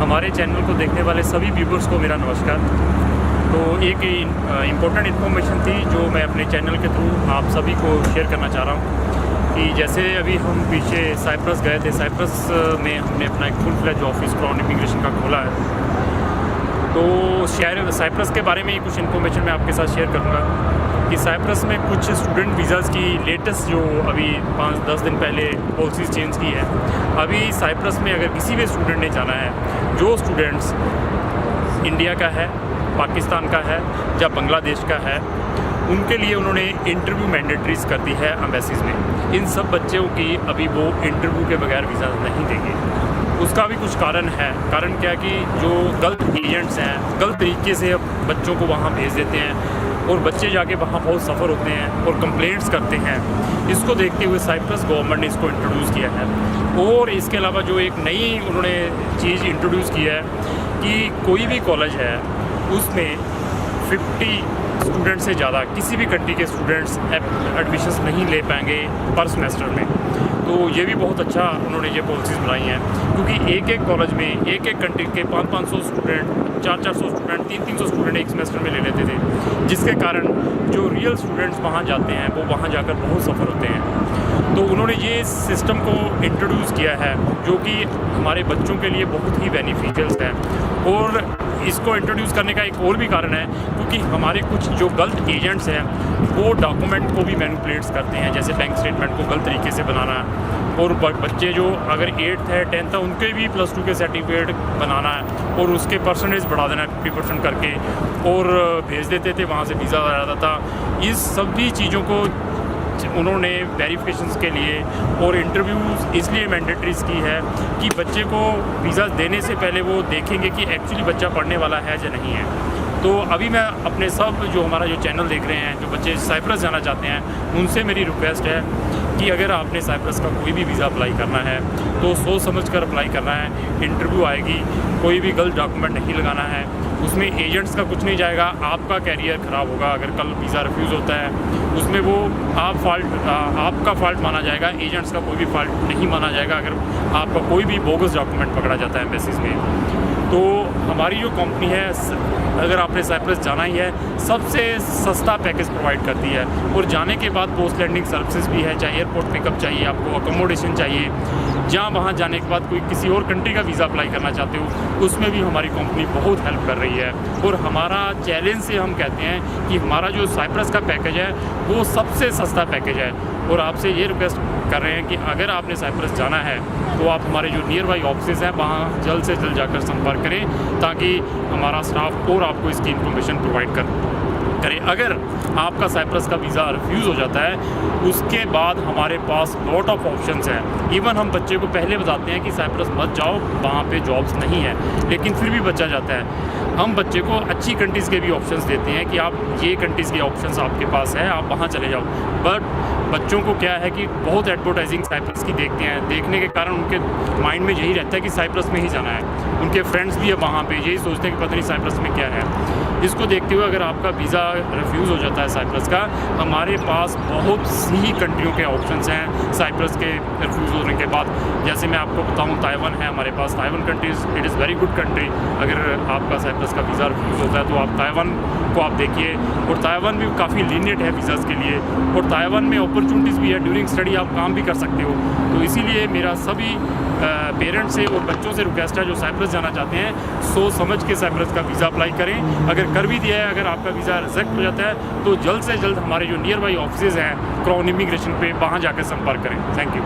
हमारे चैनल को देखने वाले सभी व्यूवर्स को मेरा नमस्कार। तो एक इम्पोर्टेंट इन्फॉर्मेशन थी जो मैं अपने चैनल के थ्रू आप सभी को शेयर करना चाह रहा हूँ कि जैसे अभी हम पीछे साइप्रस गए थे। साइप्रस में हमने अपना एक full fledge office Crown Immigration का खोला है। तो साइप्रस के बारे में ही कुछ इन्फॉर्मेशन मैं आपके साथ शेयर करूँगा कि साइप्रस में कुछ स्टूडेंट वीज़ाज़ की लेटेस्ट जो अभी 5-10 दिन पहले पॉलिसीज़ चेंज की है। अभी साइप्रस में अगर किसी भी स्टूडेंट ने जाना है, जो स्टूडेंट्स इंडिया का है, पाकिस्तान का है या बांग्लादेश का है, उनके लिए उन्होंने इंटरव्यू मैंडेटरीज कर दी है एम्बेसीज़ में। इन सब बच्चों की अभी वो इंटरव्यू के बगैर वीज़ा नहीं देंगे। उसका भी कुछ कारण है। कारण क्या कि जो गलत एजेंट्स हैं गलत तरीके से बच्चों को वहाँ भेज देते हैं और बच्चे जाके वहाँ बहुत सफ़र होते हैं और कंप्लेंट्स करते हैं। इसको देखते हुए साइप्रस गवर्नमेंट ने इसको इंट्रोड्यूस किया है। और इसके अलावा जो एक नई उन्होंने चीज़ इंट्रोड्यूस की है कि कोई भी कॉलेज है उसमें 50 स्टूडेंट से ज़्यादा किसी भी कंट्री के स्टूडेंट्स एडमिशन्स नहीं ले पाएंगे पर सेमेस्टर में। तो ये भी बहुत अच्छा उन्होंने ये पॉलिसीज़ बनाई हैं, क्योंकि एक कॉलेज में एक कंट्री के 500-500 स्टूडेंट, 400-400 स्टूडेंट, 300-300 स्टूडेंट एक सेमेस्टर में ले लेते थे, जिसके कारण जो रियल स्टूडेंट्स वहाँ जाते हैं वो वहाँ जाकर बहुत सफ़र होते हैं। तो उन्होंने ये सिस्टम को इंट्रोड्यूस किया है जो कि हमारे बच्चों के लिए बहुत ही बेनिफिशियल है। और इसको इंट्रोड्यूस करने का एक और भी कारण है क्योंकि हमारे कुछ जो गलत एजेंट्स हैं वो डॉक्यूमेंट को भी मैनिपुलेट्स करते हैं, जैसे बैंक स्टेटमेंट को गलत तरीके से बनाना। और बच्चे जो अगर 8th है 10th है उनके भी +2 के सर्टिफिकेट बनाना है और उसके परसेंटेज बढ़ा देना है 50% करके और भेज देते थे, वहाँ से वीज़ा आ जाता था। इस सभी चीज़ों को उन्होंने वेरिफिकेशंस के लिए और इंटरव्यूज़ इसलिए मैंडेटरीज की है कि बच्चे को वीज़ा देने से पहले वो देखेंगे कि एक्चुअली बच्चा पढ़ने वाला है या नहीं है। तो अभी मैं अपने सब जो हमारा जो चैनल देख रहे हैं, जो बच्चे साइप्रस जाना चाहते हैं, उनसे मेरी रिक्वेस्ट है कि अगर आपने साइप्रस का कोई भी वीज़ा अप्लाई करना है तो सोच समझ कर अप्लाई करना है। इंटरव्यू आएगी, कोई भी गलत डॉक्यूमेंट नहीं लगाना है, उसमें एजेंट्स का कुछ नहीं जाएगा। आपका कैरियर ख़राब होगा अगर कल वीज़ा रिफ्यूज़ होता है, उसमें वो आपका फ़ॉल्ट माना जाएगा, एजेंट्स का कोई भी फ़ॉल्ट नहीं माना जाएगा अगर आपका कोई भी बोगस डॉक्यूमेंट पकड़ा जाता है एम्बेसीज़ में। तो हमारी जो कंपनी है, अगर आपने साइप्रस जाना ही है, सबसे सस्ता पैकेज प्रोवाइड करती है। और जाने के बाद पोस्ट लैंडिंग सर्विसेज भी है, चाहे एयरपोर्ट पिकअप चाहिए, आपको अकोमोडेशन चाहिए, जहाँ वहाँ जाने के बाद कोई किसी और कंट्री का वीज़ा अप्लाई करना चाहते हो उसमें भी हमारी कंपनी बहुत हेल्प कर रही है। और हमारा चैलेंज से हम कहते हैं कि हमारा जो साइप्रस का पैकेज है वो सबसे सस्ता पैकेज है। और आपसे ये रिक्वेस्ट कर रहे हैं कि अगर आपने साइप्रस जाना है तो आप हमारे जो नियर बाई ऑफिस हैं वहाँ जल्द से जल्द जाकर संपर्क करें ताकि हमारा स्टाफ और आपको इसकी इन्फॉर्मेशन प्रोवाइड करें। अगर आपका साइप्रस का वीज़ा रिफ्यूज़ हो जाता है उसके बाद हमारे पास लॉट ऑफ ऑप्शंस हैं। इवन हम बच्चे को पहले बताते हैं कि साइप्रस मत जाओ, वहाँ पे जॉब्स नहीं है, लेकिन फिर भी बच्चा जाता है। हम बच्चे को अच्छी कंट्रीज़ के भी ऑप्शंस देते हैं कि आप ये कंट्रीज़ के ऑप्शंस आपके पास है, आप वहाँ चले जाओ। बट बच्चों को क्या है कि बहुत एडवर्टाइजिंग साइप्रस की देखते हैं, देखने के कारण उनके माइंड में यही रहता है कि साइप्रस में ही जाना है। उनके फ्रेंड्स भी है वहाँ पे, यही सोचते हैं कि पता नहीं साइप्रस में क्या है। इसको देखते हुए अगर आपका वीज़ा रिफ्यूज़ हो जाता है साइप्रस का, हमारे पास बहुत सी कंट्रियों के ऑप्शंस हैं साइप्रस के रिफ्यूज़ होने के बाद। जैसे मैं आपको बताऊँ, ताइवान है हमारे पास। Taiwan countries it is very good country. अगर आपका साइप्रस का वीज़ा रिफ्यूज़ होता है तो आप ताइवान को आप देखिए। और ताइवान भी काफ़ी लीनियट है वीज़ाज़ के लिए, और ताइवान में अपॉर्चुनिटीज़ भी है, ड्यूरिंग स्टडी आप काम भी कर सकते हो। तो इसीलिए मेरा सभी पेरेंट्स से और बच्चों से रिक्वेस्ट है जो साइप्रस जाना चाहते हैं, सोच समझ के साइप्रस का वीज़ा अप्लाई करें। अगर कर भी दिया है, अगर आपका वीज़ा रिजेक्ट हो जाता है तो जल्द से जल्द हमारे जो नियर बाई ऑफिसेज़ हैं क्राउन इमिग्रेशन पे, वहाँ जाकर संपर्क करें। Thank you.